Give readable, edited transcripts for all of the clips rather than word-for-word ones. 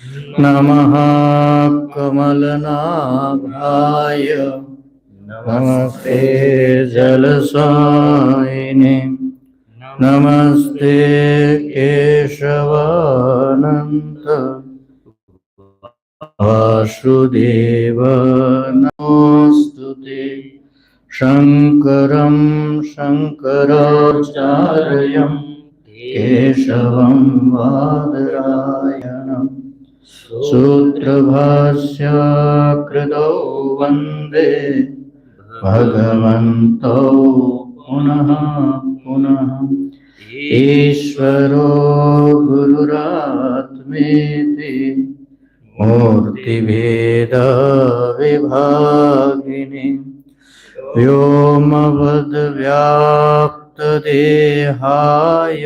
नमः कमलनाभाय नमस्ते जलसायिने नमस्ते केशवानंत वासुदेव नमोस्तुते शंकरं शंकराचार्यं केशवं बादरायणं सूत्रभाष्य कृतौ वन्दे भगवन्तौ पुनः पुनः ईश्वरो गुरुरात्मेति मूर्तिभेदविभागिनि व्योमवद्व्याप्तदेहाय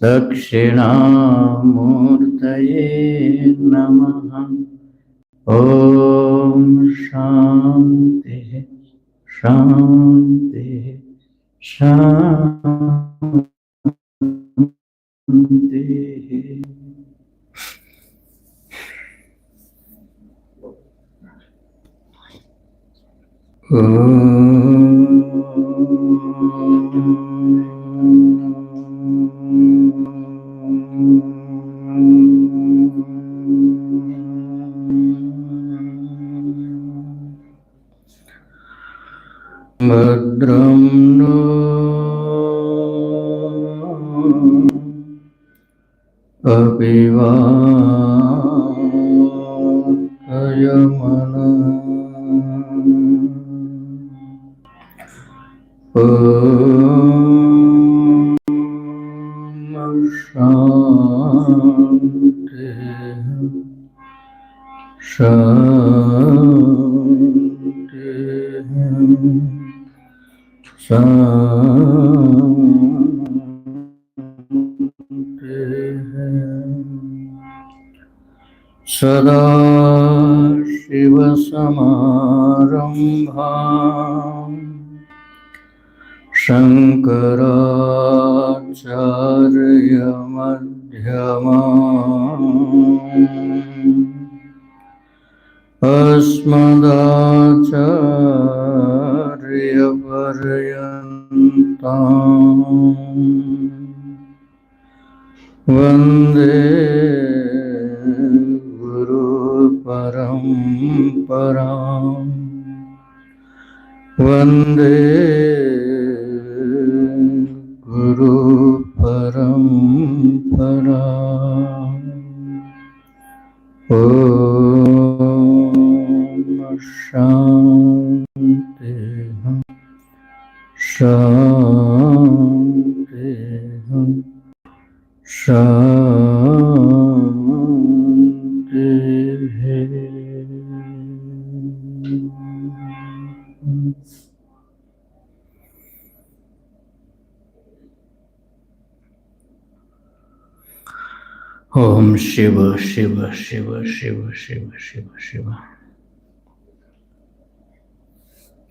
दक्षिणामूर्तये नमः। ॐ शान्ति शान्ति शान्तिः। भद्रं नो अपि वातयमनो शान्ति शान्ति शान्ति। सदा शिवसमारम्भाम् शङ्कराचार्यमध्यमाम् अस्मदाचार्यपर्यन्ताम् वन्दे गुरुपरम्पराम् वन्दे गुरुपरम्पराम्। ॐ शान्ति शान्ति शान्तिः। ओम शिव शिव शिव शिव शिव शिव शिव।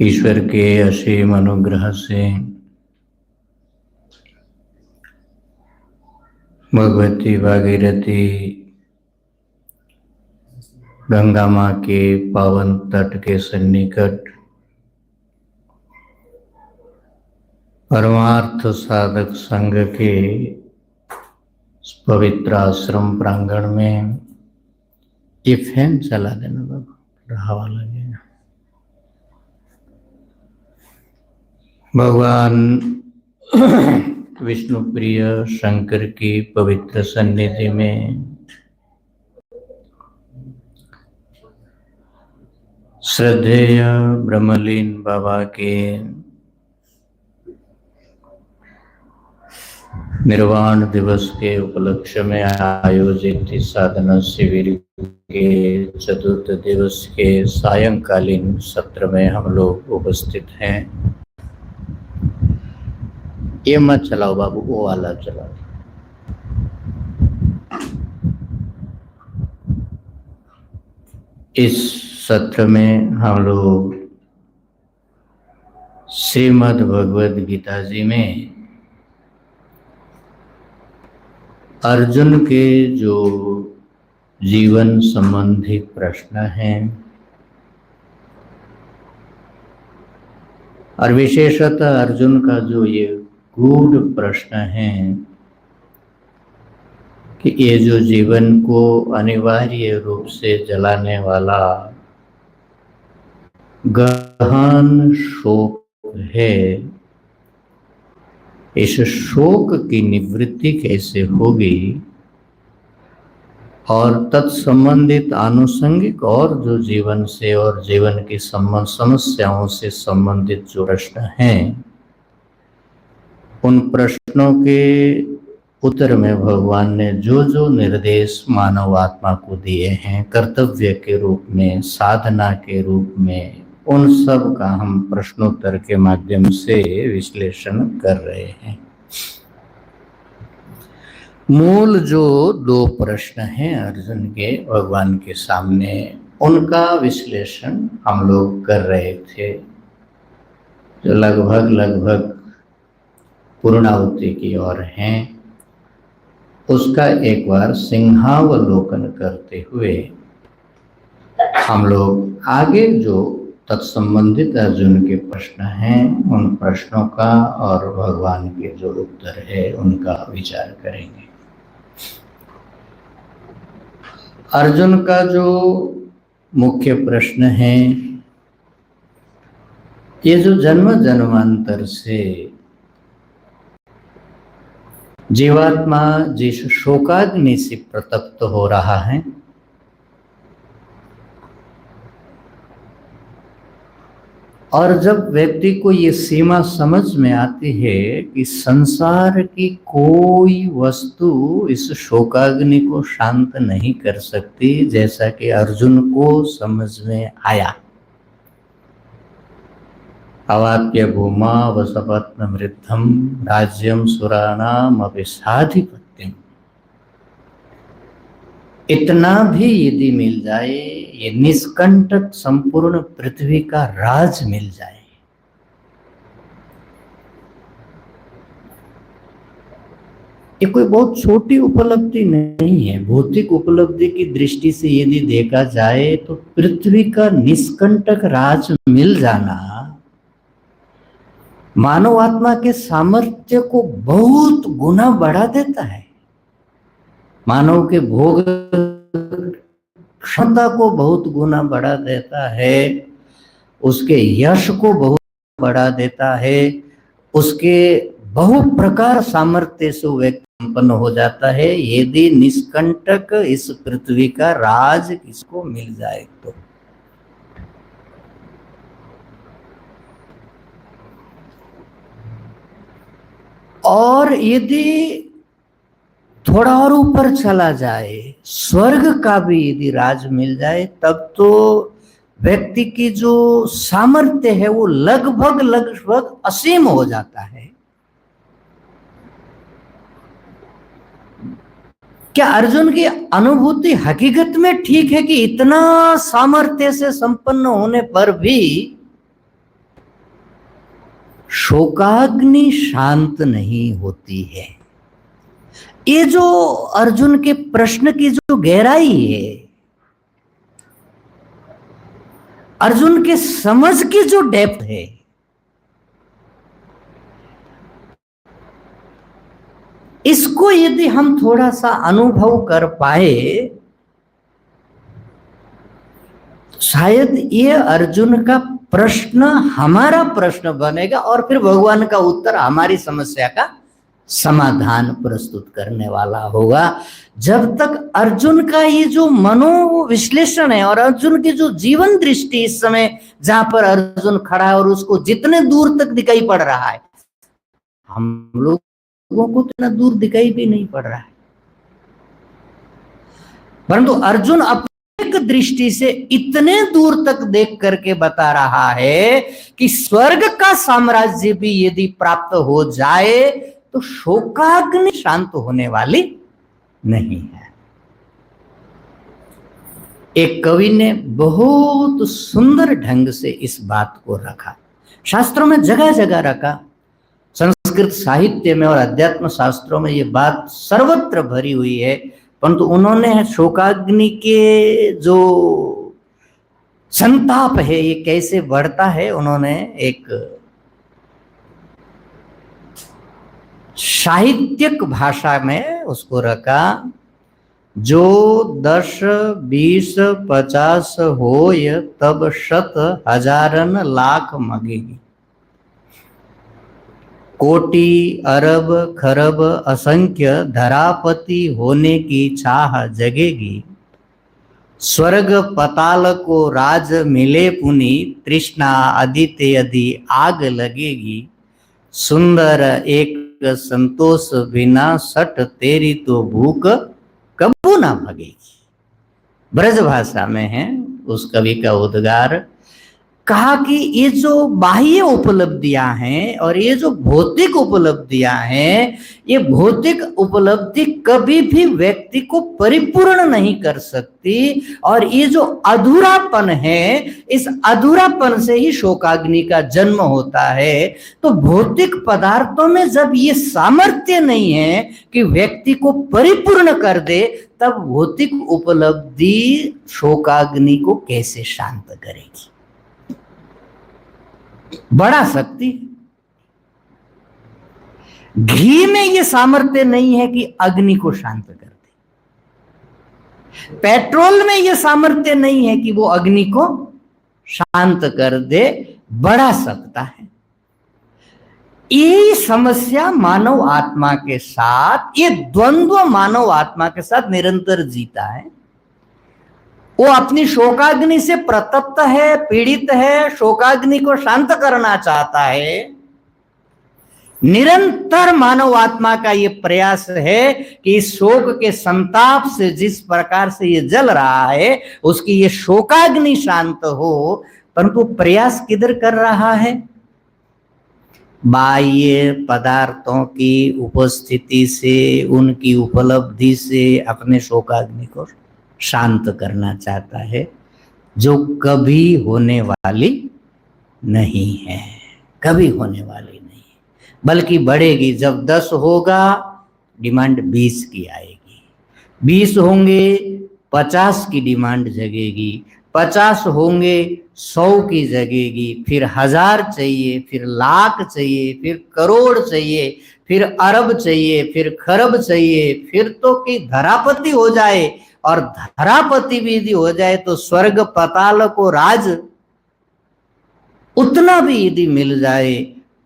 ईश्वर के असीम अनुग्रह से भगवती भागीरथी गंगा माँ के पावन तट के सन्निकट परमार्थ साधक संघ के पवित्र आश्रम प्रांगण में ये फैन चला देना बाबा, हवा लगेगा। भगवान विष्णु प्रिय शंकर की पवित्र सन्निधि में श्रद्धेय ब्रह्मलीन बाबा के निर्वाण दिवस के उपलक्ष्य में आयोजित इस साधना शिविर के चतुर्थ दिवस के सायंकालीन सत्र में हम लोग उपस्थित हैं। ये मत चलाओ बाबू, वो वाला चलाओ। इस सत्र में हम लोग श्रीमद् भगवद गीता जी में अर्जुन के जो जीवन संबंधी प्रश्न हैं और विशेषतः अर्जुन का जो ये गूढ़ प्रश्न है कि ये जो जीवन को अनिवार्य रूप से जलाने वाला गहन शोक है, इस शोक की निवृत्ति कैसे होगी और तत्संबंधित आनुषंगिक और जो जीवन से और जीवन की समस्याओं से संबंधित जो प्रश्न हैं, उन प्रश्नों के उत्तर में भगवान ने जो जो निर्देश मानव आत्मा को दिए हैं कर्तव्य के रूप में, साधना के रूप में, उन सब का हम प्रश्नोत्तर के माध्यम से विश्लेषण कर रहे हैं। मूल जो दो प्रश्न हैं अर्जुन के भगवान के सामने, उनका विश्लेषण हम लोग कर रहे थे, जो लगभग पूर्णाहुति की ओर हैं। उसका एक बार सिंहावलोकन करते हुए हम लोग आगे जो तत्संबंधित अर्जुन के प्रश्न हैं उन प्रश्नों का और भगवान के जो उत्तर है उनका विचार करेंगे। अर्जुन का जो मुख्य प्रश्न है, ये जो जन्म जन्मांतर से जीवात्मा जिस शोकाग्नि से प्रतप्त हो रहा है, और जब व्यक्ति को ये सीमा समझ में आती है कि संसार की कोई वस्तु इस शोकाग्नि को शांत नहीं कर सकती, जैसा कि अर्जुन को समझ में आया। अवाप्य भूमा वसपत्न मृद्धम राज्यम सुराणाम अपि साधिपत्यम। इतना भी यदि मिल जाए, ये निष्कंटक संपूर्ण पृथ्वी का राज मिल जाए, ये कोई बहुत छोटी उपलब्धि नहीं है। भौतिक उपलब्धि की दृष्टि से यदि देखा जाए तो पृथ्वी का निष्कंटक राज मिल जाना मानव आत्मा के सामर्थ्य को बहुत गुना बढ़ा देता है, मानव के भोग क्षमता को बहुत गुना बढ़ा देता है, उसके यश को बहुत बढ़ा देता है, उसके बहु प्रकार सामर्थ्य से व्यक्ति संपन्न हो जाता है यदि निष्कंटक इस पृथ्वी का राज किसको मिल जाए तो। और यदि थोड़ा और ऊपर चला जाए, स्वर्ग का भी यदि राज मिल जाए, तब तो व्यक्ति की जो सामर्थ्य है वो लगभग असीम हो जाता है। क्या अर्जुन की अनुभूति हकीकत में ठीक है कि इतना सामर्थ्य से संपन्न होने पर भी शोकाग्नि शांत नहीं होती है? ये जो अर्जुन के प्रश्न की जो गहराई है, अर्जुन के समझ की जो डेप्थ है, इसको यदि हम थोड़ा सा अनुभव कर पाए, शायद ये अर्जुन का प्रश्न हमारा प्रश्न बनेगा और फिर भगवान का उत्तर हमारी समस्या का समाधान प्रस्तुत करने वाला होगा। जब तक अर्जुन का ये जो मनोविश्लेषण है और अर्जुन की जो जीवन दृष्टि इस समय जहां पर अर्जुन खड़ा है और उसको जितने दूर तक दिखाई पड़ रहा है, हम लोगों को इतना दूर दिखाई भी नहीं पड़ रहा है, परंतु अर्जुन अपनी दृष्टि से इतने दूर तक देख करके बता रहा है कि स्वर्ग का साम्राज्य भी यदि प्राप्त हो जाए तो शोकाग्नि शांत होने वाली नहीं है। एक कवि ने बहुत सुंदर ढंग से इस बात को रखा, शास्त्रों में जगह जगह रखा, संस्कृत साहित्य में और अध्यात्म शास्त्रों में ये बात सर्वत्र भरी हुई है। परंतु उन्होंने शोकाग्नि के जो संताप है ये कैसे बढ़ता है, उन्होंने एक साहित्यिक भाषा में उसको रखा। जो 10 20 50 होय तब शत हजारन लाख मगेगी, कोटि अरब खरब असंख्य धरापति होने की चाह जगेगी, स्वर्ग पताल को राज मिले पुनि, तृष्णा अदिते यदि आग लगेगी, सुंदर एक संतोष बिना सट तेरी तो भूख कबू ना भगेगी। ब्रज भाषा में है उस कवि का उद्गार। कहा कि ये जो बाह्य उपलब्धियां हैं और ये जो भौतिक उपलब्धियां हैं, ये भौतिक उपलब्धि कभी भी व्यक्ति को परिपूर्ण नहीं कर सकती, और ये जो अधूरापन है, इस अधूरापन से ही शोकाग्नि का जन्म होता है। तो भौतिक पदार्थों में जब ये सामर्थ्य नहीं है कि व्यक्ति को परिपूर्ण कर दे, तब भौतिक उपलब्धि शोकाग्नि को कैसे शांत करेगी, बढ़ा सकती। घी में यह सामर्थ्य नहीं है कि अग्नि को शांत कर दे, पेट्रोल में यह सामर्थ्य नहीं है कि वो अग्नि को शांत कर दे, बढ़ा सकता है। ये समस्या मानव आत्मा के साथ, ये द्वंद्व मानव आत्मा के साथ निरंतर जीता है। वो अपनी शोकाग्नि से प्रतप्त है, पीड़ित है, शोकाग्नि को शांत करना चाहता है। निरंतर मानव आत्मा का ये प्रयास है कि इस शोक के संताप से जिस प्रकार से ये जल रहा है, उसकी ये शोकाग्नि शांत हो, परंतु प्रयास किधर कर रहा है? बाह्य पदार्थों की उपस्थिति से, उनकी उपलब्धि से अपने शोकाग्नि को शांत करना चाहता है, जो कभी होने वाली नहीं है, कभी होने वाली नहीं, बल्कि बढ़ेगी। जब 10 होगा, डिमांड 20 की आएगी, 20 होंगे 50 की डिमांड जगेगी, 50 होंगे 100 की जगेगी, फिर 1000 चाहिए, फिर लाख चाहिए, फिर करोड़ चाहिए, फिर अरब चाहिए, फिर खरब चाहिए, फिर तो कि धरापति हो जाए, और धरापति भी यदि हो जाए तो स्वर्ग पताल को राज, उतना भी यदि मिल जाए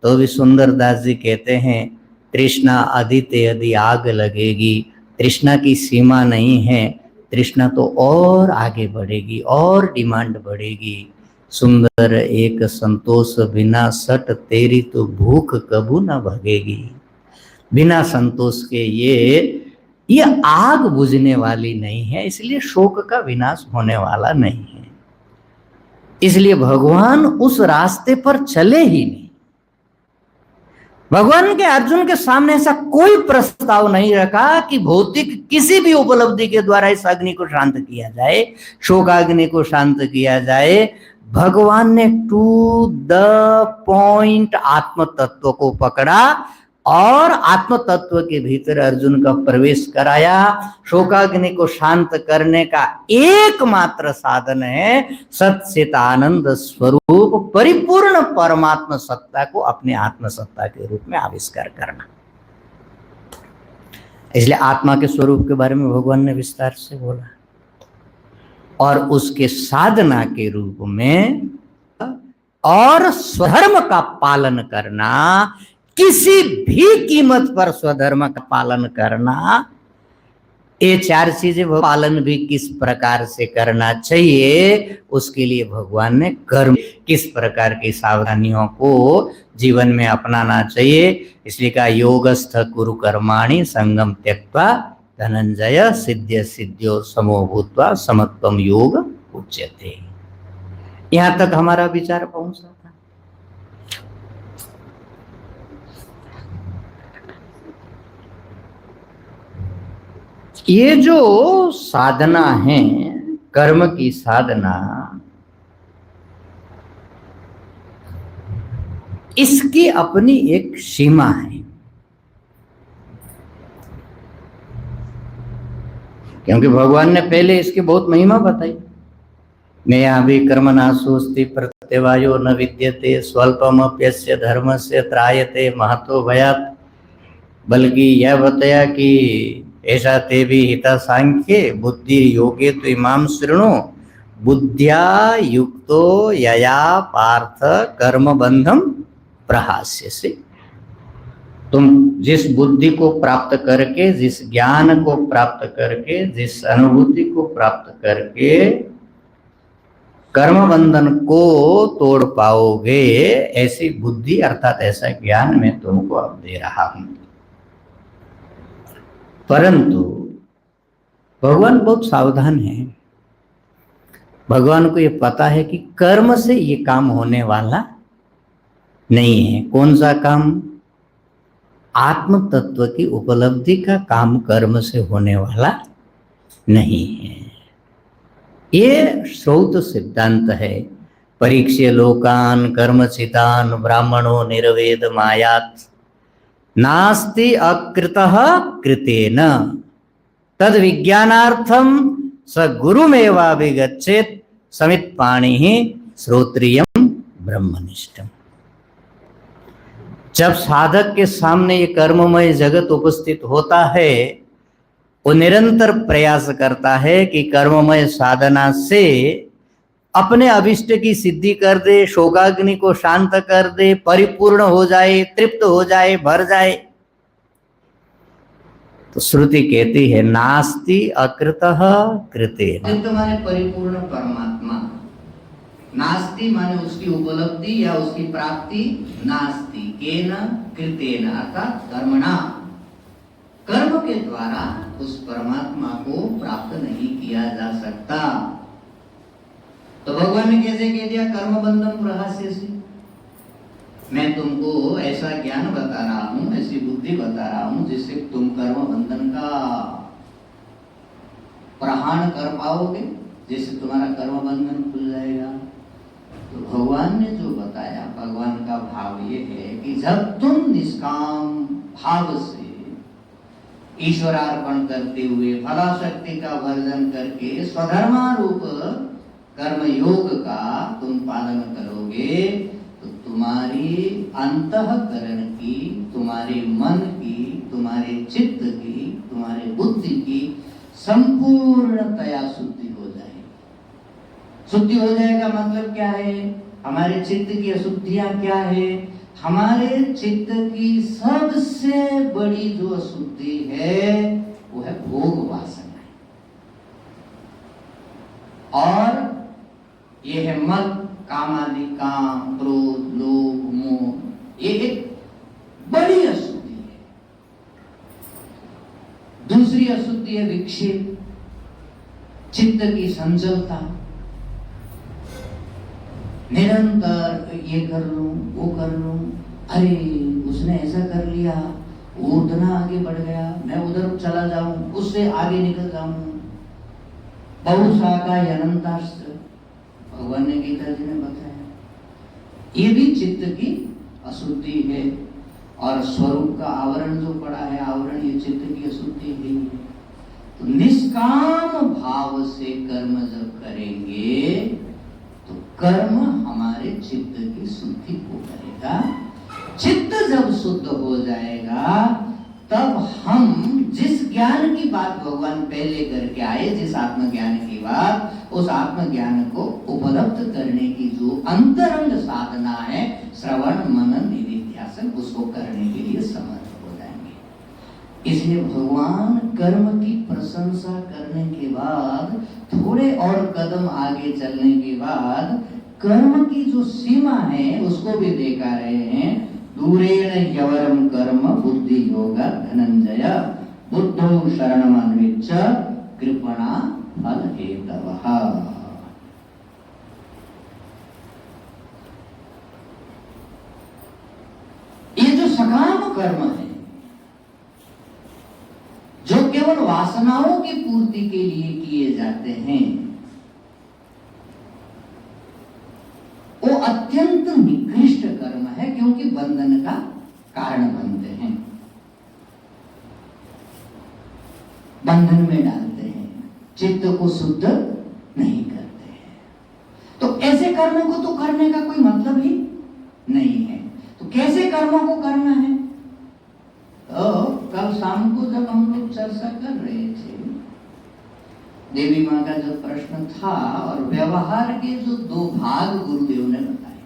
तो भी सुंदरदास जी कहते हैं तृष्णा अदिते यदि आग लगेगी। तृष्णा की सीमा नहीं है, तृष्णा तो और आगे बढ़ेगी और डिमांड बढ़ेगी। सुंदर एक संतोष बिना सट तेरी तो भूख कबू ना भगेगी। बिना संतोष के ये आग बुझने वाली नहीं है, इसलिए शोक का विनाश होने वाला नहीं है। इसलिए भगवान उस रास्ते पर चले ही नहीं। भगवान के अर्जुन के सामने ऐसा कोई प्रस्ताव नहीं रखा कि भौतिक किसी भी उपलब्धि के द्वारा इस अग्नि को शांत किया जाए, शोकाग्नि को शांत किया जाए। भगवान ने टू द पॉइंट आत्म तत्व को पकड़ा और आत्म तत्व के भीतर अर्जुन का प्रवेश कराया। शोकाग्नि को शांत करने का एकमात्र साधन है सच्चित आनंद स्वरूप परिपूर्ण परमात्मा सत्ता को अपने आत्म सत्ता के रूप में आविष्कार करना। इसलिए आत्मा के स्वरूप के बारे में भगवान ने विस्तार से बोला, और उसके साधना के रूप में और स्वधर्म का पालन करना, किसी भी कीमत पर स्वधर्म का पालन करना, ये 4 चीजें पालन भी किस प्रकार से करना चाहिए, उसके लिए भगवान ने कर्म किस प्रकार की सावधानियों को जीवन में अपनाना चाहिए। इसलिए कहा योगस्थ कुरु कर्माणि संगम त्यक्त्वा धनंजय सिद्ध्य सिद्ध्यो समो भूत्वा समत्वम योग उच्यते। यहां तक हमारा विचार पहुंचा था। ये जो साधना है, कर्म की साधना, इसकी अपनी एक सीमा है। क्योंकि भगवान ने पहले इसकी बहुत महिमा बताई। नया भी कर्मणा सोस्ति प्रत्यवायो न विद्यते स्वल्पमप्यस्य धर्मस्य त्रायते महतो भयात्। बल्कि यह बताया कि ऐसा ते भी हिता सांख्ये बुद्धि योगे तो इमाम शृणु बुद्धिया युक्तो यया पार्थ कर्म बंधम प्रहास्यसि। तुम जिस बुद्धि को प्राप्त करके, जिस ज्ञान को प्राप्त करके, जिस अनुभूति को प्राप्त करके कर्म बंधन को तोड़ पाओगे, ऐसी बुद्धि अर्थात ऐसा ज्ञान मैं तुमको अब दे रहा हूं। परंतु भगवान बहुत सावधान है। भगवान को ये पता है कि कर्म से ये काम होने वाला नहीं है। कौन सा काम? आत्म तत्व की उपलब्धि का काम कर्म से होने वाला नहीं है। ये श्रौत सिद्धांत है। परीक्ष्य लोकान कर्मचितान ब्राह्मणो निर्वेद मायात नास्ति अकृतः कृतेन तद विज्ञानार्थम स गुरुमेवाभिगच्छेत् समित पाणि श्रोत्रियम ब्रह्मनिष्ठम। जब साधक के सामने ये कर्ममय जगत उपस्थित होता है, वो निरंतर प्रयास करता है कि कर्ममय साधना से अपने अभिष्ट की सिद्धि कर दे, शोकाग्नि को शांत कर दे, परिपूर्ण हो जाए, तृप्त हो जाए, भर जाए। तो श्रुति कहती है नास्ति अकृतः कृतेन। तो माने परिपूर्ण परमात्मा, नास्ति माने उसकी उपलब्धि या उसकी प्राप्ति, नास्ति केन कृतेन अर्थात कर्मणा, कर्म के द्वारा उस परमात्मा को प्राप्त नहीं किया जा सकता। तो भगवान ने कैसे कह दिया? कर्म बंधन प्रहास्यसि। मैं तुमको ऐसा ज्ञान बता रहा हूं, ऐसी बुद्धि बता रहा हूं जिससे तुम कर्म बंधन का प्रहाण कर पाओगे, जिससे तुम्हारा कर्म बंधन खुल जाएगा। तो भगवान ने जो बताया, भगवान का भाव ये है कि जब तुम निष्काम भाव से ईश्वरार्पण करते हुए फलाशक्ति का वर्जन करके स्वधर्मारूप कर्म योग का तुम पालन करोगे, तो तुम्हारी अंतःकरण की, तुम्हारे मन की, तुम्हारे चित्त की, तुम्हारे बुद्धि की संपूर्णतया शुद्धि हो जाएगी। शुद्धि हो जाएगा मतलब क्या है? हमारे चित्त की अशुद्धियां क्या है? हमारे चित्त की सबसे बड़ी जो अशुद्धि है वो है भोग वासना, और ये है मद, कामादि, काम, क्रोध, लोभ, मोह। ये एक बड़ी अशुद्धि है। दूसरी अशुद्धि है विक्षेप, चित्त की संचलता, निरंतर ये कर लूं, वो कर लूं, अरे उसने ऐसा कर लिया, वो उतना आगे बढ़ गया, मैं उधर चला जाऊं, उससे आगे निकल जाऊं। बहुशाखा अनंतास्त्र भगवान ने गीता जी ने बताया। ये भी चित्त की अशुद्धि है, और स्वरूप का आवरण जो पड़ा है, आवरण ये चित्त की अशुद्धि ही है। तो निष्काम भाव से कर्म जब करेंगे तो कर्म हमारे चित्त की शुद्धि को करेगा। चित्त जब शुद्ध हो जाएगा तब हम जिस ज्ञान की बात भगवान पहले करके आए, जिस आत्मज्ञान की बात, उस आत्मज्ञान को उपलब्ध करने की जो अंतरंग साधना है, श्रवण मनन निधिध्यासन, उसको करने के लिए समर्थ हो जाएंगे। इसलिए भगवान कर्म की प्रशंसा करने के बाद, थोड़े और कदम आगे चलने के बाद, कर्म की जो सीमा है उसको भी देखा रहे हैं। दूरेण ह्यवरम कर्म बुद्धि योगा धनंजय बुद्धो शरणमन्विच्छ कृपणा फल हेतवः। ये जो सकाम कर्म है, जो केवल वासनाओं की पूर्ति के लिए किए जाते हैं, वो अत्यंत निकृष्ट कर्म है, क्योंकि बंधन का कारण बनते हैं, बंधन में डालते हैं। चित्त को शुद्ध नहीं करते हैं। तो ऐसे कर्मों को तो करने का कोई मतलब ही नहीं है। तो कैसे कर्मों को करना है? तो कल शाम को जब हम लोग चर्चा कर रहे थे, देवी माँ का जो प्रश्न था और व्यवहार के जो दो भाग गुरुदेव ने बताए,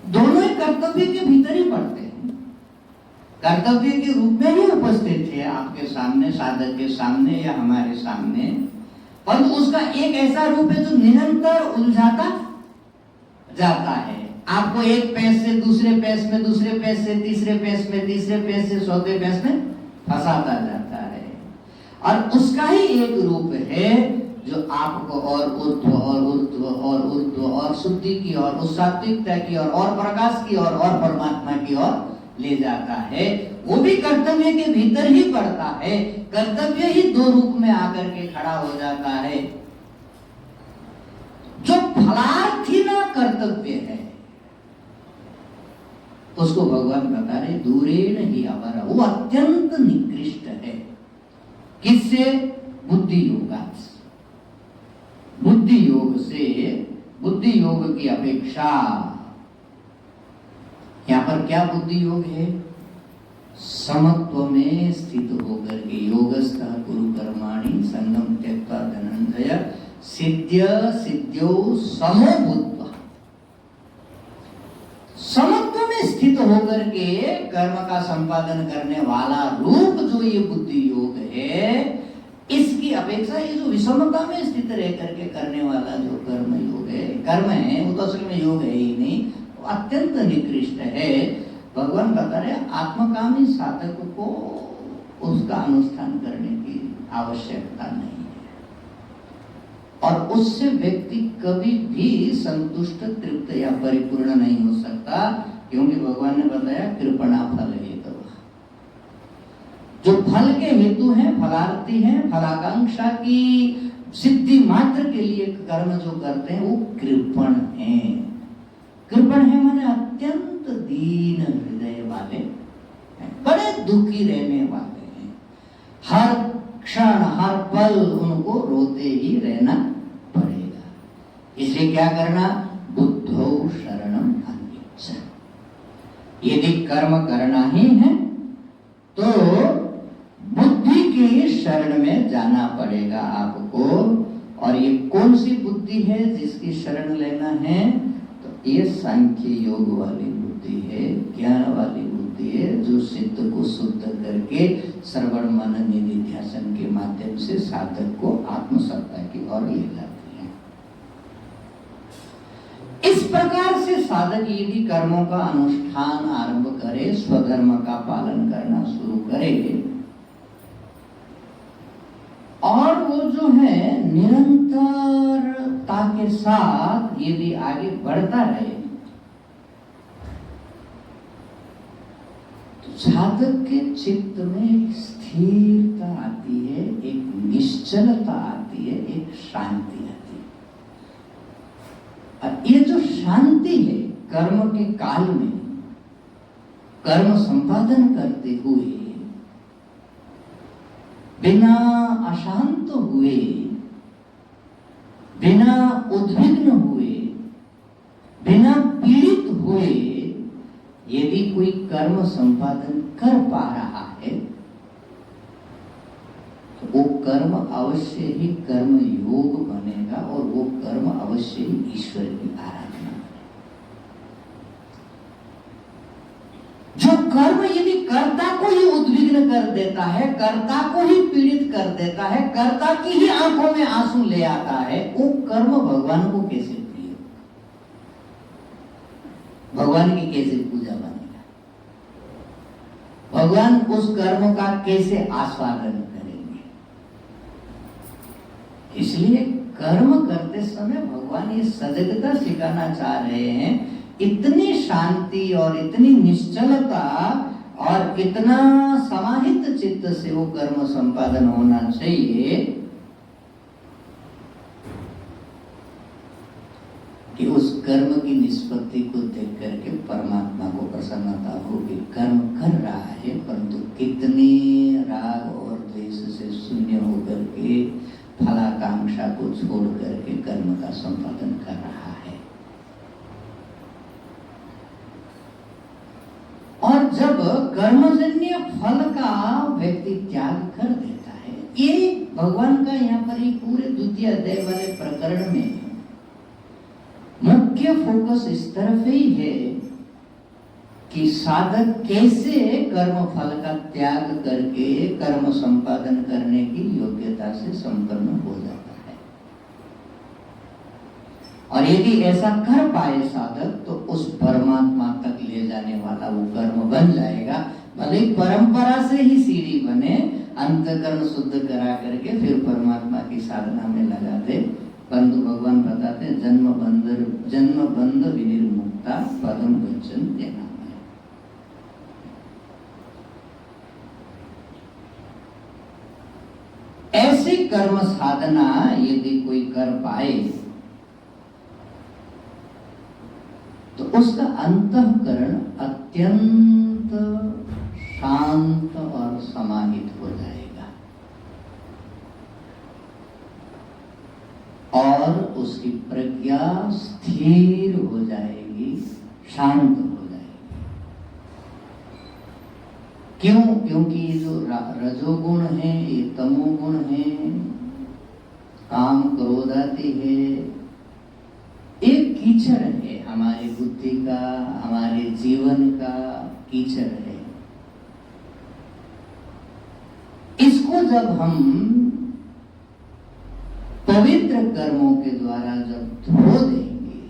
दोनों ही कर्तव्य के भीतर ही पड़ते हैं, कर्तव्य के रूप में ही उपस्थित थे आपके सामने, साधक के सामने या हमारे सामने, और उसका एक ऐसा रूप है जो निरंतर उलझाता जाता है। आपको एक पैस से दूसरे पैस में, दूसरे पैस से तीसरे पैस में, तीसरे पैस से चौथे पैस में फंसाता जाता है। और उसका ही एक रूप है जो आपको और ऊर्ध्व और ऊर्ध्व और ऊर्ध्व और शुद्धि की और उस सात्विकता की और प्रकाश की और परमात्मा की ओर ले जाता है। वो भी कर्तव्य के भीतर ही पड़ता है। कर्तव्य ही दो रूप में आकर के खड़ा हो जाता है। जो फलार्थी ना कर्तव्य है उसको भगवान बता रहे दूरेण ही अवर, वो अत्यंत निकृष्ट है। किससे? बुद्धि योगात्। बुद्धि योग से, बुद्धि योग की अपेक्षा, यहां पर क्या बुद्धि योग है? समत्व में स्थित होकर के योगस्थः कुरु कर्माणि संगम त्यक्त्वा धनंजय सिद्ध्य सिद्ध्यो समो भूत्वा। समत्व में स्थित होकर के कर्म का संपादन करने वाला रूप जो ये बुद्धि योग है, इसकी अपेक्षा ये जो विषमता में स्थित रह करके करने वाला जो कर्म योग है, कर्म है, वो तो असल में योग है ही नहीं, वो अत्यंत निकृष्ट है। भगवान बता रहे आत्मकामी साधक को उसका अनुष्ठान करने की आवश्यकता नहीं है, और उससे व्यक्ति कभी भी संतुष्ट, तृप्त या परिपूर्ण नहीं हो सकता, क्योंकि भगवान ने बताया कृपणा फल हेतु। जो फल के हेतु हैं, फलार्थी हैं, फलाकांक्षा की सिद्धि मात्र के लिए कर्म जो करते हैं वो कृपण हैं। कृपण है माने अत्यंत दीन हृदय वाले, बड़े दुखी रहने वाले हैं। हर क्षण हर पल उनको रोते ही रहना पड़ेगा। इसलिए क्या करना? बुद्धौ शरणम अन्विच्छ। यदि कर्म करना ही है तो बुद्धि की शरण में जाना पड़ेगा आपको। और ये कौन सी बुद्धि है जिसकी शरण लेना है? तो ये सांख्य योग वाली बुद्धि है, ज्ञान वाली बुद्धि है, जो चित्त को शुद्ध करके श्रवण मनन निधिध्यासन के माध्यम से साधक को आत्मसत्ता की ओर ले जाती है। इस प्रकार से साधक यदि कर्मों का अनुष्ठान आरंभ करे, स्वधर्म का पालन करना शुरू करे, और वो जो है निरंतरता के साथ यदि आगे बढ़ता रहे, तो साधक के चित्त में एक स्थिरता आती है, एक निश्चलता आती है, एक शांति आती है। और ये जो शांति है कर्म के काल में, कर्म संपादन करते हुए बिना अशांत हुए, बिना उद्विग्न हुए, बिना पीड़ित हुए यदि कोई कर्म संपादन कर पा रहा है तो वो कर्म अवश्य ही कर्म योग बनेगा, और वो कर्म अवश्य ही ईश्वर की आराधना बनेगा। जो कर्म यदि कर्ता को ही उद्विग्न कर देता है, कर्ता को ही पीड़ित कर देता है, कर्ता की ही आंखों में आंसू ले आता है, वो कर्म भगवान को कैसे प्रिय, भगवान की कैसे पूजा बनेगा, भगवान उस कर्म का कैसे आस्वादन करेंगे। इसलिए कर्म करते समय भगवान ये सजगता सिखाना चाह रहे हैं। इतनी शांति और इतनी निश्चलता और इतना समाहित चित्त से वो कर्म संपादन होना चाहिए कि उस कर्म की निष्पत्ति को देख करके परमात्मा को प्रसन्नता होगी। कर्म कर रहा है परंतु कितने राग और द्वेष से शून्य होकर के आकांक्षा को छोड़ करके कर्म का संपादन कर रहा है। और जब कर्मजन्य फल का व्यक्ति त्याग कर देता है, ये भगवान का यहाँ पर ही पूरे द्वितीय अध्याय वाले प्रकरण में मुख्य फोकस इस तरफ ही है कि साधक कैसे कर्म फल का त्याग करके कर्म संपादन करने की योग्यता से संपन्न हो जाता है। और यदि ऐसा कर पाए साधक तो उस परमात्मा तक ले जाने वाला वो कर्म बन जाएगा। भले परंपरा से ही सीढ़ी बने, अंतःकरण शुद्ध करा करके फिर परमात्मा की साधना में लगा दे, परंतु भगवान बताते हैं जन्म बंध विनिर्मुक्ता पदम वचन देना। ऐसी कर्म साधना यदि कोई कर पाए तो उसका अंतःकरण अत्यंत शांत और समाहित हो जाएगा और उसकी प्रज्ञा स्थिर हो जाएगी, शांत हो जाएगी। क्यों? क्योंकि ये जो रजोगुण है, ये तमोगुण है, काम क्रोध आदि है, एक कीचड़ है हमारी बुद्धि का, हमारे जीवन का कीचड़ है। इसको जब हम पवित्र कर्मों के द्वारा जब धो देंगे,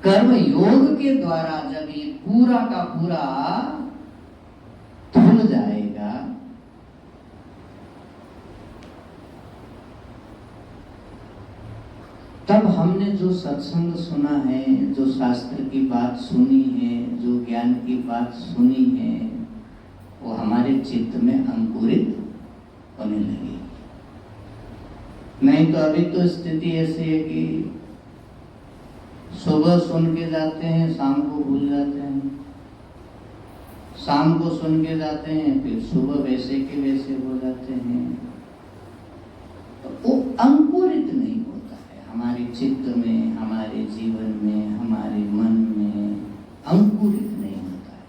कर्म योग के द्वारा जब ये पूरा का पूरा धुल जाएगा, तब हमने जो सत्संग सुना है, जो शास्त्र की बात सुनी है, जो ज्ञान की बात सुनी है, वो हमारे चित्त में अंकुरित होने लगी। नहीं तो अभी तो स्थिति ऐसी है कि सुबह सुन के जाते हैं, शाम को भूल जाते हैं, शाम को सुन के जाते हैं, फिर सुबह वैसे के वैसे हो जाते हैं। तो वो अंकुरित नहीं होता है हमारे चित्त में, हमारे जीवन में, हमारे मन में अंकुरित नहीं होता है।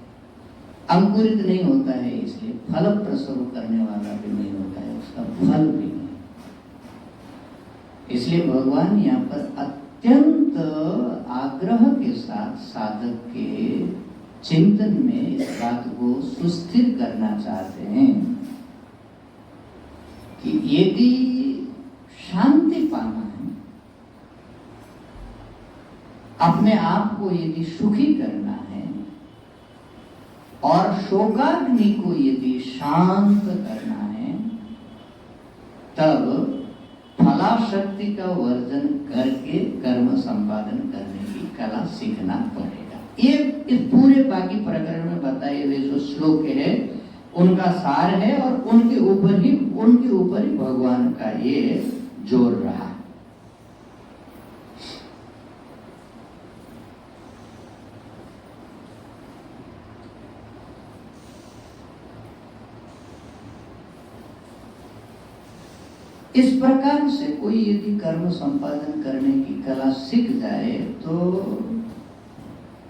अंकुरित नहीं होता है, इसलिए फल प्रसव करने वाला भी नहीं होता है, उसका फल भी नहीं। इसलिए भगवान यहाँ पर अत्यंत आग्रह के साथ साधक के चिंतन में इस बात को सुस्थिर करना चाहते हैं कि यदि शांति पाना है, अपने आप को यदि सुखी करना है और शोकाग्नि को यदि शांत करना है, तब फलाशक्ति का वर्जन करके कर्म संपादन करने की कला सीखना पड़ेगा। ये इस पूरे बाकी प्रकरण में बताए हुए जो श्लोक है उनका सार है और उनके ऊपर ही भगवान का ये जोर रहा। इस प्रकार से कोई यदि कर्म संपादन करने की कला सीख जाए तो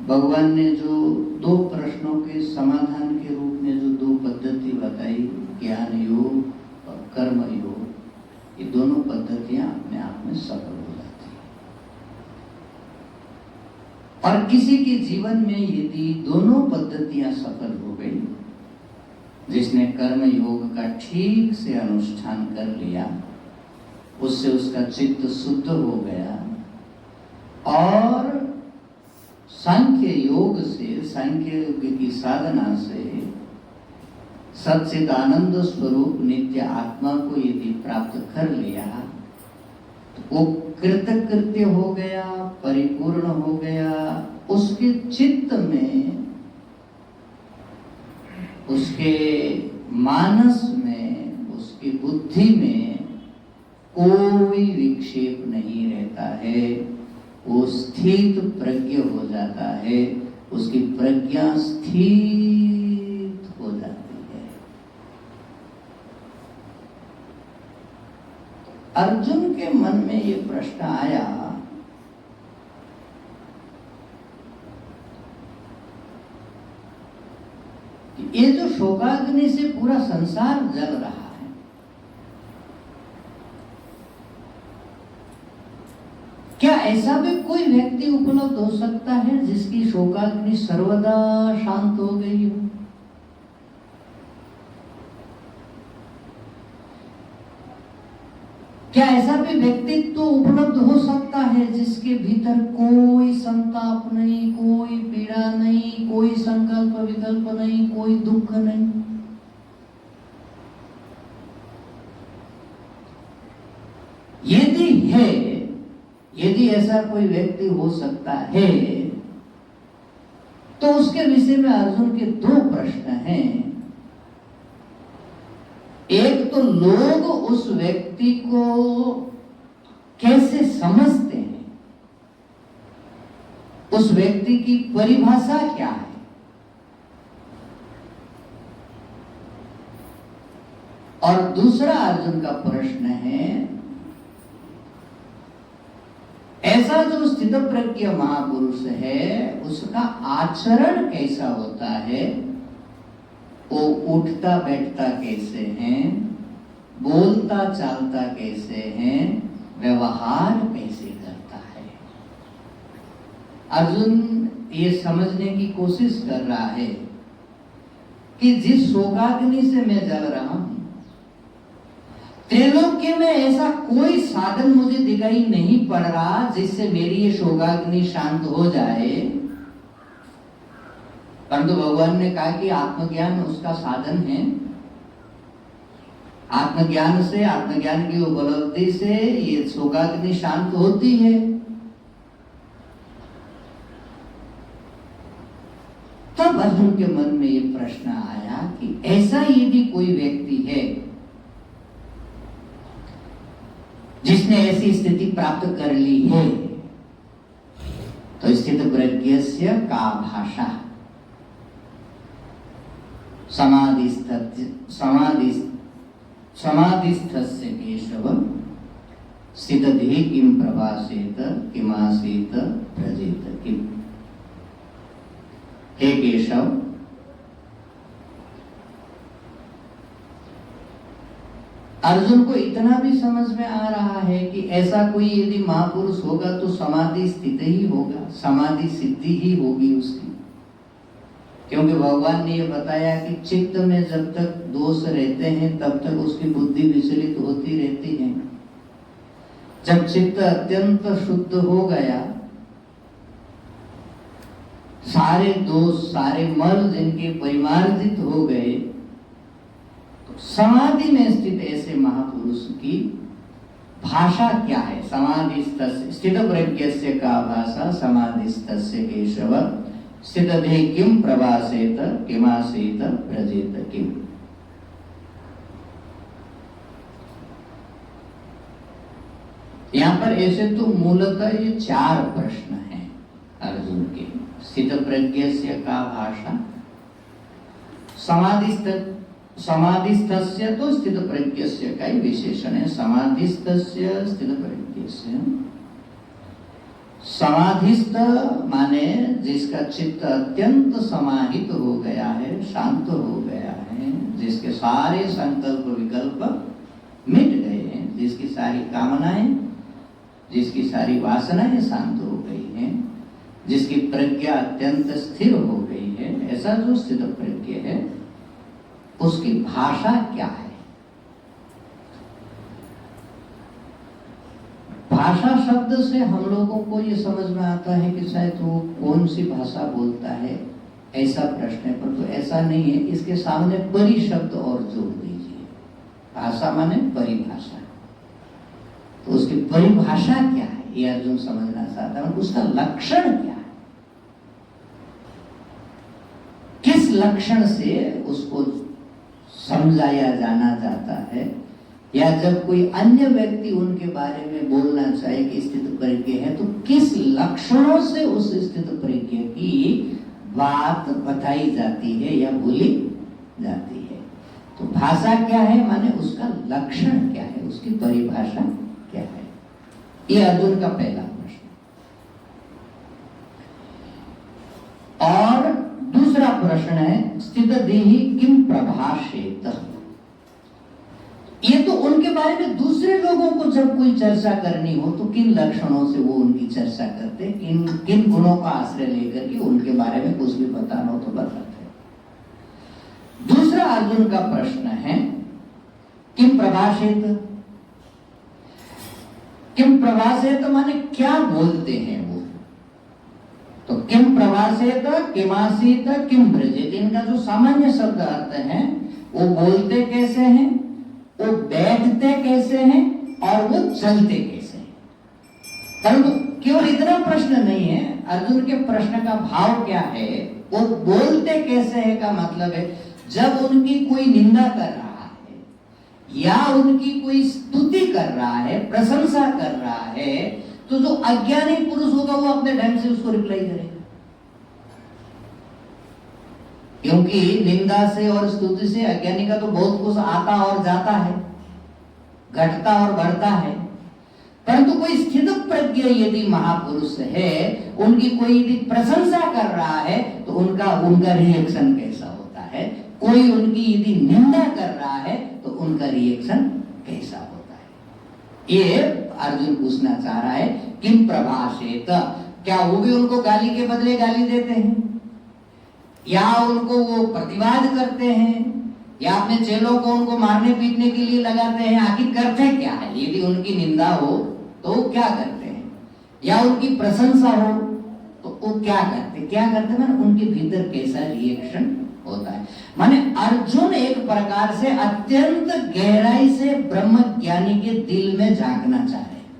भगवान ने जो दो प्रश्नों के समाधान के रूप में जो दो पद्धति बताई, ज्ञान योग और कर्म योग, ये दोनों पद्धतियां अपने आप में सफल हो जाती हैं। और किसी के जीवन में यदि दोनों पद्धतियां सफल हो गई, जिसने कर्म योग का ठीक से अनुष्ठान कर लिया, उससे उसका चित्त शुद्ध हो गया और सांख्य योग से, सांख्य योग की साधना से सच्चिदानंद स्वरूप नित्य आत्मा को यदि प्राप्त कर लिया तो वो कृतकृत्य हो गया, परिपूर्ण हो गया। उसके चित्त में, उसके मानस में, उसकी बुद्धि में कोई विक्षेप नहीं रहता है। वो स्थित प्रज्ञ हो जाता है, उसकी प्रज्ञा स्थित हो जाती है। अर्जुन के मन में ये प्रश्न आया कि ये जो शोकाग्नि से पूरा संसार जल रहा है, क्या ऐसा भी कोई व्यक्ति उपलब्ध हो सकता है जिसकी शोकाग्नि सर्वदा शांत हो गई हो? क्या ऐसा भी व्यक्तित्व उपलब्ध हो सकता है जिसके भीतर कोई संताप नहीं, कोई पीड़ा नहीं, कोई संकल्प विकल्प नहीं, कोई दुख नहीं? यदि ऐसा कोई व्यक्ति हो सकता है तो उसके विषय में अर्जुन के दो प्रश्न हैं। एक तो लोग उस व्यक्ति को कैसे समझते हैं, उस व्यक्ति की परिभाषा क्या है, और दूसरा अर्जुन का प्रश्न है ऐसा जो स्थितप्रज्ञ महापुरुष है उसका आचरण कैसा होता है, वो उठता बैठता कैसे हैं, बोलता चालता कैसे हैं, व्यवहार कैसे करता है। अर्जुन ये समझने की कोशिश कर रहा है कि जिस शोकाग्नि से मैं जल रहा हूं, त्रैलोक्य में ऐसा कोई साधन मुझे दिखाई नहीं पड़ रहा जिससे मेरी ये शोकाग्नि शांत हो जाए, परंतु भगवान ने कहा कि आत्मज्ञान उसका साधन है। आत्मज्ञान से, आत्मज्ञान की उपलब्धि से ये शोकाग्नि शांत होती है। तब अर्जुन के मन में ये प्रश्न आया कि ऐसा यदि कोई व्यक्ति है जिसने ऐसी स्थिति प्राप्त कर ली है, तो स्थितप्रज्ञस्य का भाषा समाधिस्थस्य केशव स्थितधि किम प्रभासेत किमासीत प्रजेत किम। हे केशव, अर्जुन को इतना भी समझ में आ रहा है कि ऐसा कोई यदि महापुरुष होगा तो समाधि स्थित ही होगा, समाधि सिद्धि ही होगी उसकी। क्योंकि भगवान ने ये बताया कि चित्त में जब तक दोष रहते हैं तब तक उसकी बुद्धि विचलित होती रहती है। जब चित्त अत्यंत शुद्ध हो गया, सारे दोष, सारे मल जिनके परिमार्जित हो गए, तो समाधि में स्थित ऐसे महापुरुष की भाषा क्या है? समाधिस्थस्य स्थितप्रज्ञस्य का भाषा समाधिस्थस्य केशव स्थितधि किम प्रभासेत किमासीत प्रजेत किम। यहां पर ऐसे तो मूलतः ये चार प्रश्न हैं अर्जुन के। स्थितप्रज्ञस्य का भाषा, समाधिस्थस्य तो स्थितप्रज्ञस्य का ही विशेषण है। समाधिस्थस्य स्थितप्रज्ञस्य, समाधिस्थ माने जिसका चित्त अत्यंत समाहित हो गया है, शांत हो गया है, जिसके सारे संकल्प विकल्प मिट गए हैं, जिसकी सारी कामनाएं, जिसकी सारी वासनाएं शांत हो गई हैं, जिसकी प्रज्ञा अत्यंत स्थिर हो गई है, ऐसा जो स्थित प्रज्ञ है उसकी भाषा क्या है? भाषा शब्द से हम लोगों को ये समझ में आता है कि शायद वो कौन सी भाषा बोलता है, ऐसा प्रश्न है, पर तो ऐसा नहीं है। इसके सामने परि शब्द और जोड़ दीजिए। भाषा माने परिभाषा, तो उसकी परिभाषा क्या है ये अर्जुन समझना चाहता है। उसका लक्षण क्या है, किस लक्षण से उसको समझाया जाना चाहता है, या जब कोई अन्य व्यक्ति उनके बारे में बोलना चाहे कि स्थित प्रज्ञ है, तो किस लक्षणों से उस स्थित प्रज्ञ की बात बताई जाती है या बोली जाती है। तो भाषा क्या है माने उसका लक्षण क्या है, उसकी परिभाषा क्या है, ये अर्जुन का पहला प्रश्न। और दूसरा प्रश्न है स्थित देहि किम प्रभाषेत। ये तो उनके बारे में दूसरे लोगों को जब कोई चर्चा करनी हो तो किन लक्षणों से वो उनकी चर्चा करते, किन किन गुणों का आश्रय लेकर के उनके बारे में कुछ भी बताना हो तो बताते। दूसरा अर्जुन का प्रश्न है किम प्रभाषेत। किम प्रभाषेत माने क्या बोलते हैं वो। तो किम प्रभाषेत, किमासीत, किम ब्रजेत, इनका जो सामान्य शब्द अर्थ है वो बोलते कैसे हैं, वो बैठते कैसे हैं और वो चलते कैसे हैं। परंतु केवल इतना प्रश्न नहीं है, अर्जुन के प्रश्न का भाव क्या है, वो बोलते कैसे है का मतलब है जब उनकी कोई निंदा कर रहा है या उनकी कोई स्तुति कर रहा है, प्रशंसा कर रहा है, तो जो अज्ञानी पुरुष होगा वो अपने ढंग से उसको रिप्लाई करेगा। क्योंकि निंदा से और स्तुति से अज्ञानी का तो बहुत कुछ आता और जाता है, घटता और बढ़ता है। परंतु कोई स्थित प्रज्ञ यदि महापुरुष है, उनकी कोई यदि प्रशंसा कर रहा है तो उनका रिएक्शन कैसा होता है, कोई उनकी यदि निंदा कर रहा है तो उनका रिएक्शन कैसा होता है, ये अर्जुन पूछना चाह रहा है। किम प्रभाषेत, क्या वो भी उनको गाली के बदले गाली देते हैं या उनको वो प्रतिवाद करते हैं या अपने चेलों को उनको मारने पीटने के लिए लगाते हैं, आखिर करते क्या है। यदि उनकी निंदा हो तो वो क्या करते हैं, या उनकी प्रशंसा हो तो वो क्या करते माने उनके भीतर कैसा रिएक्शन होता है। माने अर्जुन एक प्रकार से अत्यंत गहराई से ब्रह्म ज्ञानी के दिल में झांकना चाह रहे हैं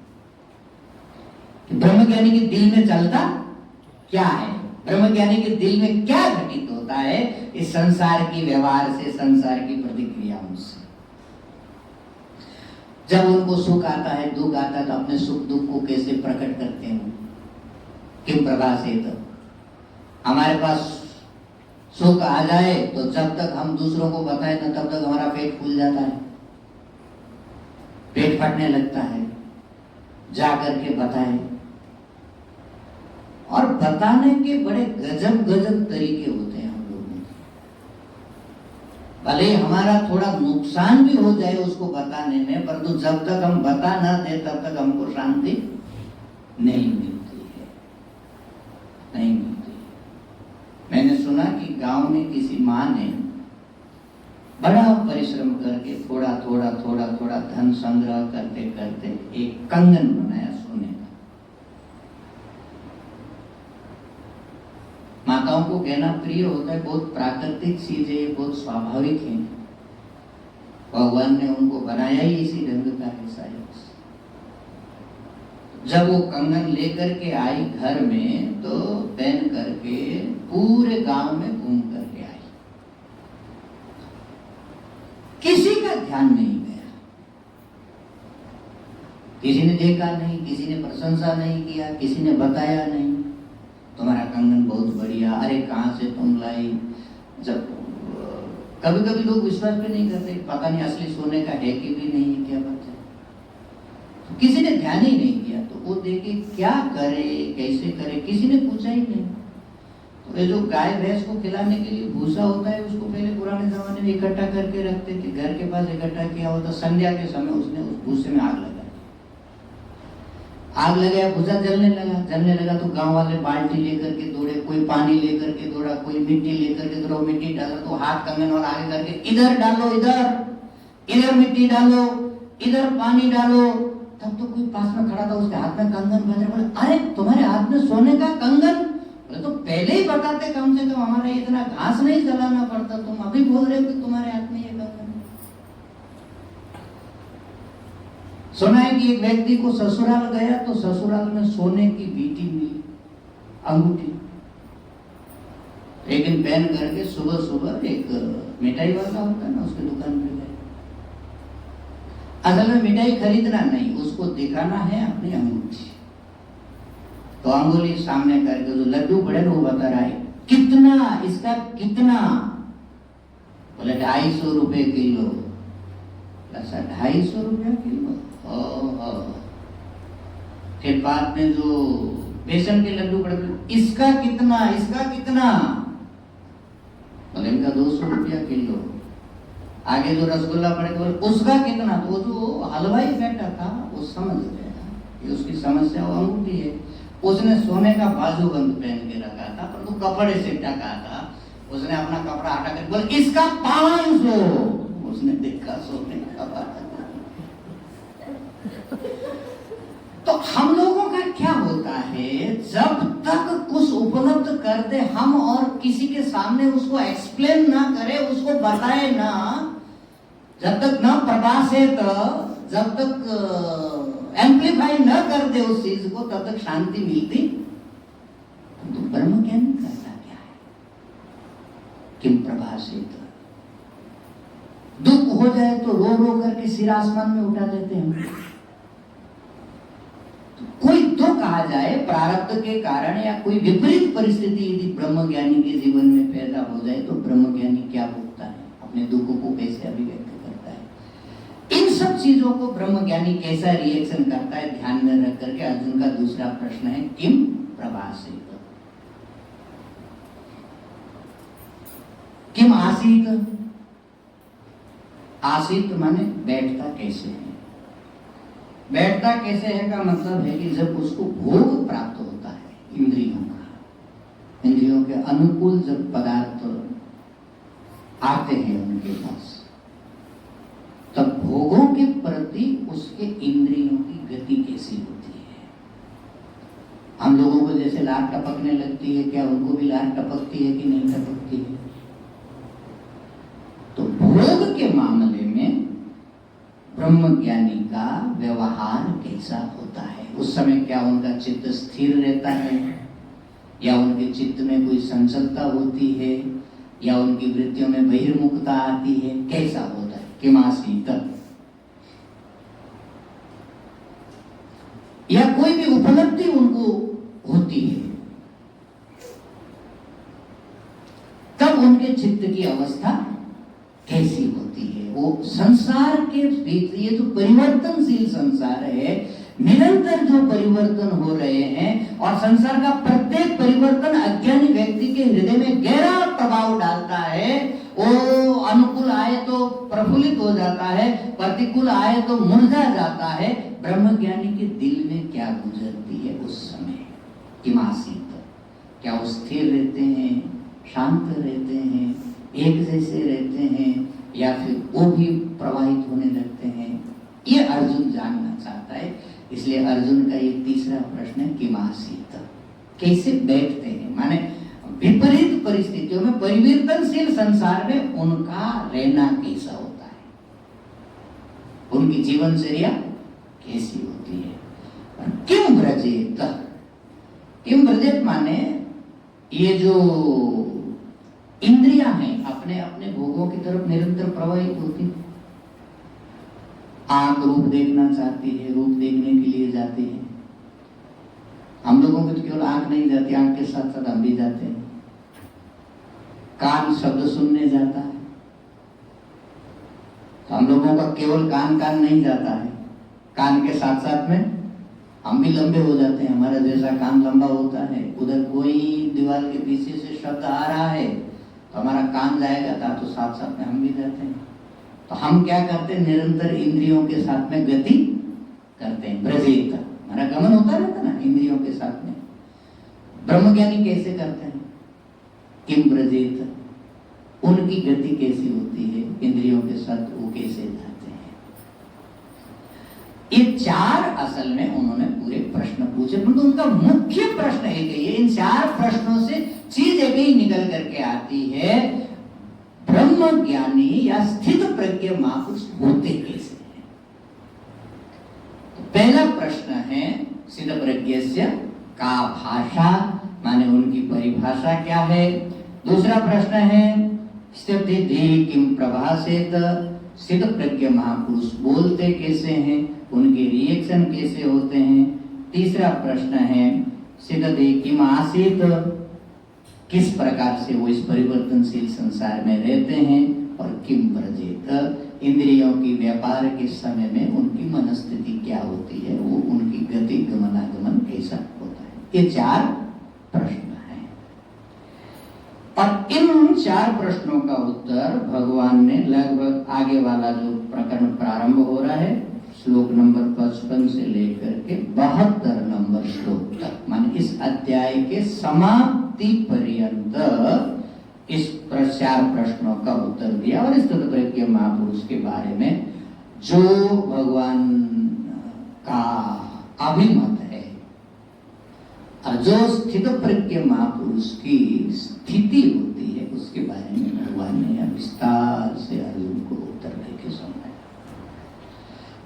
कि ब्रह्म ज्ञानी के दिल में चलता क्या है, ब्रह्म ज्ञानी के दिल में क्या घटित होता है इस संसार की व्यवहार से, संसार की प्रतिक्रियाओं से। जब उनको सुख आता है, दुख आता है, तो अपने सुख दुख को कैसे प्रकट करते हैं। किम प्रभाषेत, हमारे पास सुख आ जाए तो जब तक हम दूसरों को बताएं ना तब तक हमारा पेट फूल जाता है, पेट फटने लगता है, जा करके बताएं। और बताने के बड़े गजब गजब तरीके होते हैं हम लोगों के। भले हमारा थोड़ा नुकसान भी हो जाए उसको बताने में, परंतु जब तक हम बता ना दे तब तक हमको शांति नहीं मिलती है, नहीं मिलती है। मैंने सुना कि गांव में किसी माँ ने बड़ा परिश्रम करके थोड़ा थोड़ा थोड़ा थोड़ा धन संग्रह करते करते एक कंगन बनाया सोने का। माताओं को कहना प्रिय होता है, बहुत प्राकृतिक चीज है, बहुत स्वाभाविक है। भगवान ने उनको बनाया ही इसी ढंग का है शायद। जब वो कंगन लेकर के आई घर में तो पहन करके पूरे गांव में घूम करके आई, किसी का ध्यान नहीं गया, किसी ने देखा नहीं, किसी ने प्रशंसा नहीं किया, किसी ने बताया नहीं तुम्हारा कंगन बहुत बढ़िया, अरे कहाँ से तुम लाई। जब कभी कभी लोग विश्वास भी नहीं करते, पता नहीं असली सोने का है कि भी नहीं है, क्या बात है। तो किसी ने ध्यान ही नहीं दिया, तो वो देखे क्या करे कैसे करे, किसी ने पूछा ही नहीं। तो ये जो गाय भैंस को खिलाने के लिए भूसा होता है, उसको पहले पुराने जमाने में इकट्ठा करके रखते थे, घर के पास इकट्ठा किया होता। संध्या के समय उसने उस भूसे में आग लगाया, भूसा जलने लगा तो गांव वाले बाल्टी लेकर के दौड़े, कोई पानी लेकर के दौड़ा, कोई मिट्टी लेकर के दौड़ा, मिट्टी डाला तो हाथ कंगन और आगे करके इधर डालो, इधर मिट्टी डालो, इधर पानी डालो। तब तो कोई पास में खड़ा था, उसके हाथ में कंगन बज रहा, बोले अरे तुम्हारे हाथ में सोने का कंगन। बोले तो पहले ही बताते, कम से कम हमारा इतना घास नहीं जलाना पड़ता, तुम अभी बोल रहे हो कि तुम्हारे हाथ में ये कंगन। सुना है कि एक व्यक्ति को ससुराल गया तो ससुराल में सोने की बीटी मिली, अंगूठी। एक दिन पहन करके सुबह सुबह एक मिठाई वाला होता है ना, उसकी दुकान पे गए। असल में मिठाई खरीदना नहीं, उसको दिखाना है अपनी अंगूठी। तो अंगुली सामने करके जो लड्डू बड़े वो बता रहा है कितना, इसका कितना। बोले 250 रुपये किलो। ऐसा 250 रुपया किलो? फिर बाद में जो बेसन के लड्डू पड़ते, इसका कितना, इसका कितना? बोले इनका 200 रुपया किलो। आगे जो रसगुल्ला पड़े बोले उसका कितना? तो जो हलवाई बैठा था वो समझ गया कि उसकी समस्या वो अंगूठी है। उसने सोने का बाजूबंद पहन के रखा था, परंतु कपड़े से ढका था। उसने अपना कपड़ा हटा कर बोले इसका 500। उसने देखा सोने का बाजूबंद। तो हम लोगों का क्या होता है, जब तक कुछ उपलब्ध कर दे हम और किसी के सामने उसको एक्सप्लेन ना करे, उसको बताए ना, जब तक न प्रकाशित, जब तक एम्प्लीफाई न कर दे उस चीज को, तब तक शांति मिलती। तो ब्रह्म ज्ञान करता क्या है? किम प्रभाषित। दुख हो जाए तो रो रो करके सिर आसमान में उठा देते हैं। कोई दुख आ जाए प्रारब्ध के कारण या कोई विपरीत परिस्थिति यदि ब्रह्मज्ञानी के जीवन में पैदा हो जाए तो ब्रह्मज्ञानी क्या भुगता है, अपने दुख को कैसे अभिव्यक्त करता है, इन सब चीजों को ब्रह्मज्ञानी कैसा रिएक्शन करता है, ध्यान में रख करके अर्जुन का दूसरा प्रश्न है किम प्रभाषित। किम आसीत। आसीत माने बैठता कैसे है। बैठता कैसे है का मतलब है कि जब उसको भोग प्राप्त होता है इंद्रियों का, इंद्रियों के अनुकूल जब पदार्थ आते हैं उनके पास, तब भोगों के प्रति उसके इंद्रियों की गति कैसी होती है। हम लोगों को जैसे लार टपकने लगती है, क्या उनको भी लार टपकती है कि नहीं टपकती है? तो भोग के मामले में ब्रह्मज्ञानी का व्यवहार कैसा होता है, उस समय क्या उनका चित्त स्थिर रहता है या उनके चित्त में कोई संचलता होती है या उनकी वृत्तियों में बहिर्मुखता आती है, कैसा होता है। किमासीत। या कोई भी उपलब्धि उनको होती है, तब उनके चित्त की अवस्था कैसी होती है। वो संसार के बीच, ये जो परिवर्तनशील संसार है, निरंतर जो परिवर्तन हो रहे हैं और संसार का प्रत्येक परिवर्तन अज्ञानी व्यक्ति के हृदय में गहरा प्रभाव डालता है। वो अनुकूल आए तो प्रफुल्लित हो जाता है, प्रतिकूल आए तो मुरझा जाता है। ब्रह्मज्ञानी के दिल में क्या गुजरती है उस समय। किमासीत। क्या वो स्थिर रहते हैं, शांत रहते हैं, एक जैसे रहते हैं, या फिर वो भी प्रवाहित होने लगते हैं, ये अर्जुन जानना चाहता है। इसलिए अर्जुन का ये तीसरा प्रश्न है किमासीत। कैसे बैठते हैं, माने विपरीत परिस्थितियों में, परिवर्तनशील संसार में उनका रहना कैसा होता है, उनकी जीवनचर्या कैसी होती है। किम ब्रजेत। किम ब्रजेत माने ये जो इंद्रियां हैं अपने अपने भोगों की तरफ निरंतर प्रवाहित होती। आंख रूप देखना चाहती है, रूप देखने के लिए जाती है। हम लोगों की तो केवल आंख नहीं जाती, आंख के साथ साथ हम भी जाते हैं। कान शब्द सुनने जाता है, तो हम लोगों का केवल कान नहीं जाता है, कान के साथ साथ में हम भी लंबे हो जाते हैं। हमारा जैसा कान लंबा होता है, उधर कोई दीवार के पीछे से शब्द आ रहा है तो हमारा कान जाएगा था, तो साथ साथ में हम भी जाते हैं। तो हम क्या करते हैं, निरंतर इंद्रियों के साथ में गति करते हैं। ब्रजेत, हमारा गमन होता रहता ना इंद्रियों के साथ में। ब्रह्मज्ञानी कैसे करते हैं, किम ब्रजेत, उनकी गति कैसी होती है, इंद्रियों के साथ वो कैसे जाते हैं। ये चार असल में उन्होंने पूरे प्रश्न पूछे, परंतु उनका मुख्य प्रश्न एक ही है। इन चार प्रश्नों से चीज एक ही निकल करके आती है, ब्रह्मज्ञानी या स्थित प्रज्ञ महापुरुष होते कैसे हैं। तो पहला प्रश्न है स्थित प्रज्ञस्य का भाषा, माने उनकी परिभाषा क्या है। दूसरा प्रश्न है स्थिति किम प्रभाषित, स्थित प्रज्ञ महापुरुष बोलते कैसे हैं, उनके रिएक्शन कैसे होते हैं। तीसरा प्रश्न है स्थिति किम आसीत, किस प्रकार से वो इस परिवर्तनशील संसार में रहते हैं। और किम व्रजेत, इंद्रियों की व्यापार के समय में उनकी मनस्थिति क्या होती है, वो उनकी गति गमनागमन कैसा होता है। ये 4 प्रश्न हैं और इन 4 प्रश्नों का उत्तर भगवान ने लगभग आगे वाला जो प्रकरण प्रारंभ हो रहा है श्लोक नंबर 55 से लेकर के 72 नंबर श्लोक तक, माने इस अध्याय के समाप्ति पर्यंत इस 4 प्रश्नों का उत्तर दिया और इस तत्प्रज्ञ महापुरुष के बारे में जो भगवान का अभिमत है और जो स्थित प्रज्ञ महापुरुष की स्थिति होती है उसके बारे में भगवान ने विस्तार से अर्जुन को उत्तर देके समझाया।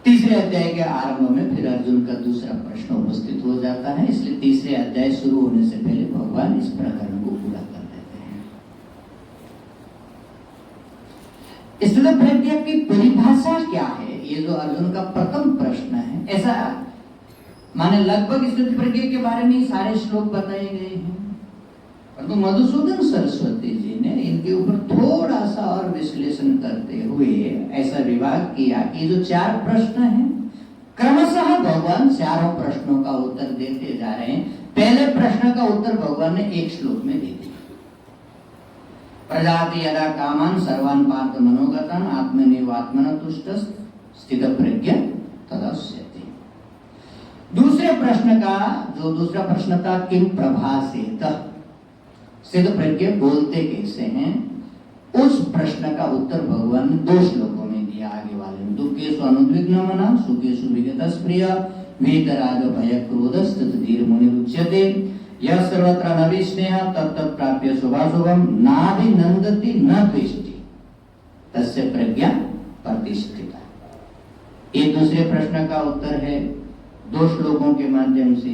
तीसरे अध्याय के आरंभ में फिर अर्जुन का दूसरा प्रश्न उपस्थित हो जाता है, इसलिए तीसरे अध्याय शुरू होने से पहले भगवान इस प्रकरण को पूरा कर देते हैं। स्थित प्रज्ञ की परिभाषा क्या है, ये जो अर्जुन का प्रथम प्रश्न है, ऐसा माने लगभग स्थित प्रज्ञ के बारे में सारे श्लोक बताए गए हैं, परंतु मधुसूदन सरस्वती जी ने इनके ऊपर थोड़ा सा और विश्लेषण करते हुए ऐसा विभाग किया कि जो 4 प्रश्न हैं क्रमशः भगवान चारों प्रश्नों का उत्तर देते जा रहे हैं। पहले प्रश्न का उत्तर भगवान ने 1 श्लोक में दे दिया, प्रजाति यदा कामान सर्वान् पार्थ मनोगतान् आत्मनिवात्मन तुष्टः स्थित प्रज्ञ तदस्यति। दूसरे प्रश्न का जो दूसरा प्रश्न था किम प्रभासेत, स्थित प्रज्ञ बोलते कैसे हैं, उस प्रश्न का उत्तर भगवान ने 2 श्लोकों में दिया आगे वाले में। दुखेषु अनुद्विग्न मना सुखेषु विगतस्प्रिय वीतराग भय क्रोधस्तत धीर मुनिरुच्यते यः सर्वत्र नविस्नेहः तत्तत् प्राप्य शुभाशुभं नाभिनन्दति न द्वेष्टि तस्य प्रज्ञा प्रतिष्ठिता। ये दूसरे प्रश्न का उत्तर है 2 श्लोकों के माध्यम से।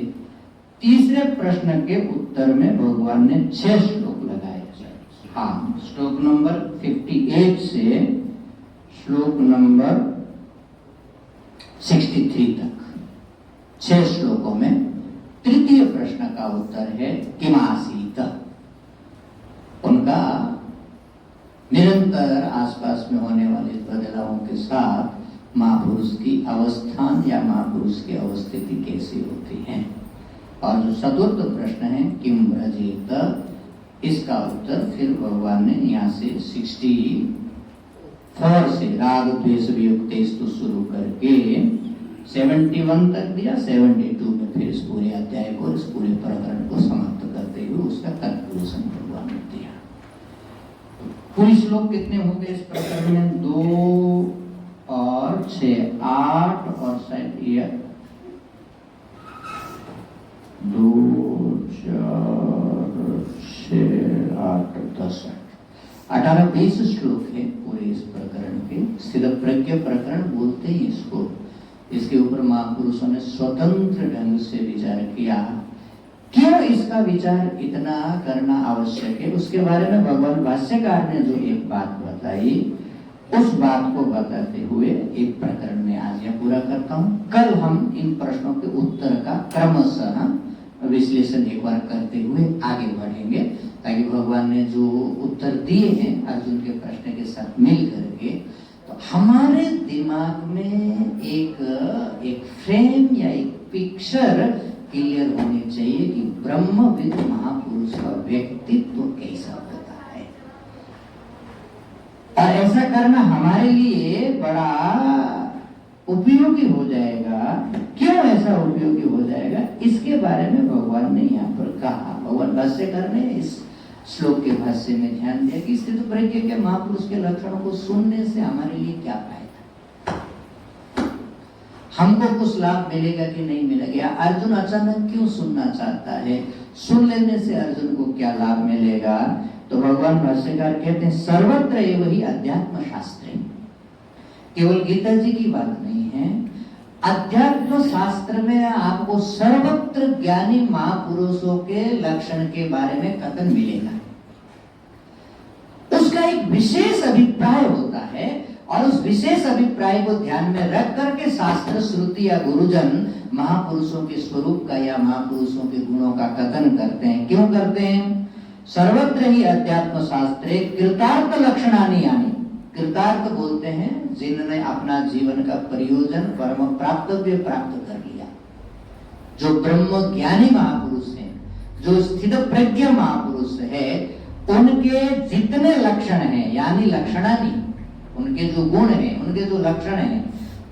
तीसरे प्रश्न के उत्तर में भगवान ने 6 श्लोक लगाए। हाँ, श्लोक नंबर 58 से श्लोक नंबर 63 तक 6 श्लोकों में तृतीय प्रश्न का उत्तर है किमासीत। उनका निरंतर आसपास में होने वाले बदलावों के साथ महापुरुष की अवस्थान या महापुरुष की अवस्थिति कैसी होती है। और जो चतुर्थ प्रश्न है किम व्रजेत, इसका उत्तर फिर भगवान ने यहाँ से 64 से राग द्वेष वियुक्तेस्तु शुरू करके 71 तक दिया। 72 में फिर इस पूरे अध्याय को, इस पूरे प्रकरण को समाप्त करते हुए उसका कंक्लूजन भगवान ने दिया। पूरी श्लोक कितने हो गए इस प्रकरण में? 2 और 6 8 और शायद ये 2 4 6 8 10 18 20 श्लोक है पूरे इस प्रकरण के। स्थित प्रज्ञ प्रकरण बोलते ही इसको। इसके ऊपर महापुरुषों ने स्वतंत्र ढंग से विचार किया। क्यों इसका विचार इतना करना आवश्यक है, उसके बारे में भगवान भाष्यकार ने जो एक बात बताई, उस बात को बताते हुए एक प्रकरण में आज यह पूरा करता हूँ। कल हम इन प्रश्नों के उत्तर का क्रमशः विश्लेषण एक बार करते हुए आगे बढ़ेंगे, ताकि भगवान ने जो उत्तर दिए हैं अर्जुन के प्रश्न के साथ मिल करके, तो हमारे दिमाग में एक फ्रेम या एक पिक्चर क्लियर होनी चाहिए कि ब्रह्मविद महापुरुष का व्यक्तित्व कैसा होता है। और ऐसा करना हमारे लिए बड़ा उपयोगी हो जाएगा। क्यों ऐसा उपयोगी हो जाएगा, इसके बारे में भगवान ने यहाँ पर कहा। भगवान भाष्यकार ने इस श्लोक के भाष्य में ध्यान दिया कि स्थित प्रज्ञ के महापुरुष के लक्षणों को सुनने से हमारे लिए क्या फायदा, हमको कुछ लाभ मिलेगा कि नहीं मिलेगा। अर्जुन अचानक क्यों सुनना चाहता है, सुन लेने से अर्जुन को क्या लाभ मिलेगा। तो भगवान भाष्यकार कहते हैं सर्वत्र एवं ही अध्यात्म शास्त्र, केवल गीता जी की बात नहीं है, अध्यात्म शास्त्र में आपको सर्वत्र ज्ञानी महापुरुषों के लक्षण के बारे में कथन मिलेगा। उसका एक विशेष अभिप्राय होता है और उस विशेष अभिप्राय को ध्यान में रख करके शास्त्र श्रुति या गुरुजन महापुरुषों के स्वरूप का या महापुरुषों के गुणों का कथन करते हैं। क्यों करते हैं? सर्वत्र ही अध्यात्म शास्त्रे कृतार्थ लक्षणानि यानी, कृतार्थ बोलते हैं जिन्होंने अपना जीवन का प्रयोजन परम प्राप्तव्य प्राप्त कर लिया। जो ब्रह्म ज्ञानी महापुरुष हैं, जो स्थित प्रज्ञ महापुरुष है, उनके जितने लक्षण हैं, यानी लक्षणानि, उनके जो गुण हैं, उनके जो लक्षण हैं,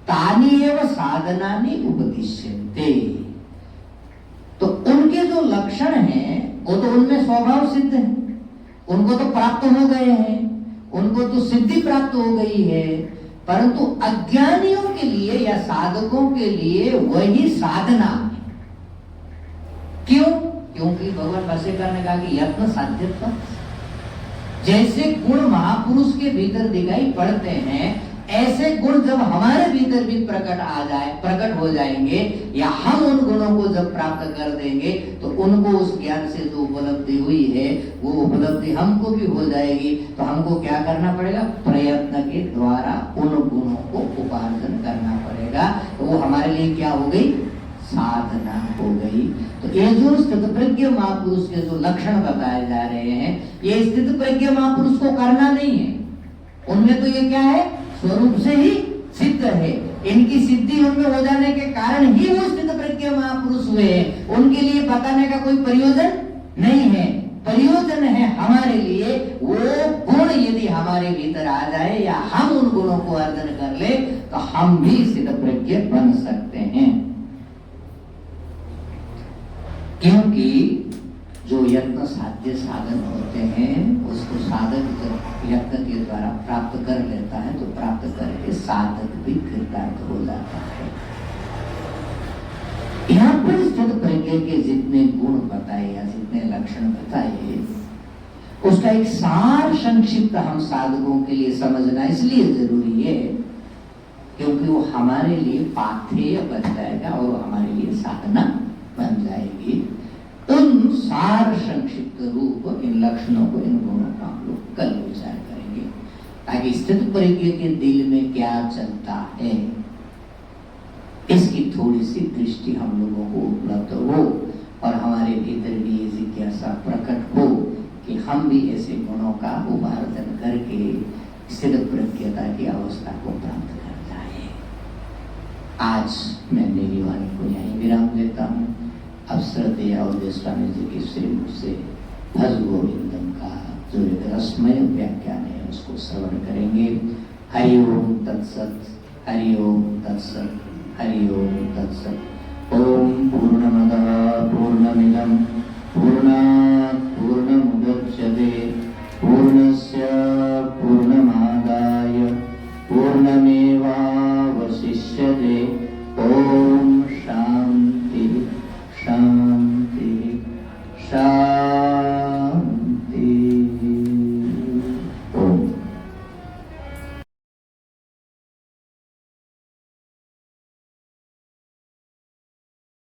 तानि एव साधनानि उपदिश्यन्ते। तो उनके जो लक्षण हैं वो तो उनमें स्वभाव सिद्ध है, उनको तो प्राप्त हो गए हैं, उनको तो सिद्धि प्राप्त हो गई है। परंतु अज्ञानियों के लिए या साधकों के लिए वही साधना है। क्यों? क्योंकि भगवान भाष्यकार ने कहा कि यत्न साध्यत्व, जैसे गुण महापुरुष के भीतर दिखाई पड़ते हैं, ऐसे गुण जब हमारे भीतर भी प्रकट हो जाएंगे, या हम उन गुणों को जब प्राप्त कर देंगे, तो उनको उस ज्ञान से जो उपलब्धि हुई है वो उपलब्धि हमको भी हो जाएगी। तो हमको क्या करना पड़ेगा? प्रयत्न के द्वारा उन गुणों को उपार्जन करना पड़ेगा। तो वो हमारे लिए क्या हो गई? साधना हो गई। तो ये जो स्थित प्रज्ञ महापुरुष के जो लक्षण बताए जा रहे हैं, ये स्थित प्रज्ञ महापुरुष को करना नहीं है, उनमें तो ये क्या है? स्वरूप से ही सिद्ध है। इनकी सिद्धि उनमें हो जाने के कारण ही वो स्थित प्रज्ञ महापुरुष हुए हैं। उनके लिए बताने का कोई प्रयोजन नहीं है। प्रयोजन है हमारे लिए वो गुण यदि हमारे भीतर आ जाए या हम उन गुणों को अर्जन कर ले, तो हम भी स्थित प्रज्ञ बन सकते हैं। क्योंकि जो यत्न साध्य साधन होते हैं, उसको साधक जब यत्न के द्वारा प्राप्त कर लेता है, तो प्राप्त करके साधक भी कृतार्थ हो जाता है। यहाँ पर स्थित प्रज्ञ के जितने गुण बताए या जितने लक्षण बताए, उसका एक सार संक्षिप्त हम साधकों के लिए समझना इसलिए जरूरी है क्योंकि वो हमारे लिए पाथेय बन जाएगा और हमारे लिए साधना बन जाएगी। उन सार संक्षिप्त रूप इन लक्षणों को, इन गुणों का हम लोग कल विचार करेंगे, ताकि स्थित प्रज्ञ के दिल में क्या चलता है इसकी थोड़ी सी दृष्टि हम लोगों को उपलब्ध हो और हमारे भीतर भी ये जिज्ञासा प्रकट हो कि हम भी ऐसे गुणों का उपार्जन करके स्थित प्रज्ञता की अवस्था को प्राप्त कर जाए। आज मैं मेरी वाणी को यहीं विराम देता हूँ। अब श्रद्धेय और स्वामी जी के श्रीमुख से भज गोविंदम का जो एक रसमय व्याख्यान है उसको श्रवण करेंगे। हरि ओम तत्सत, हरि ओम तत्सत, हरि ओम तत्सत। ओम पूर्णमदः पूर्णमिदं पूर्णात् पूर्णमुदच्यते पूर्णस्य पूर्णमादाय पूर्णमेवावशिष्यते। ओम शांति शांति शांति।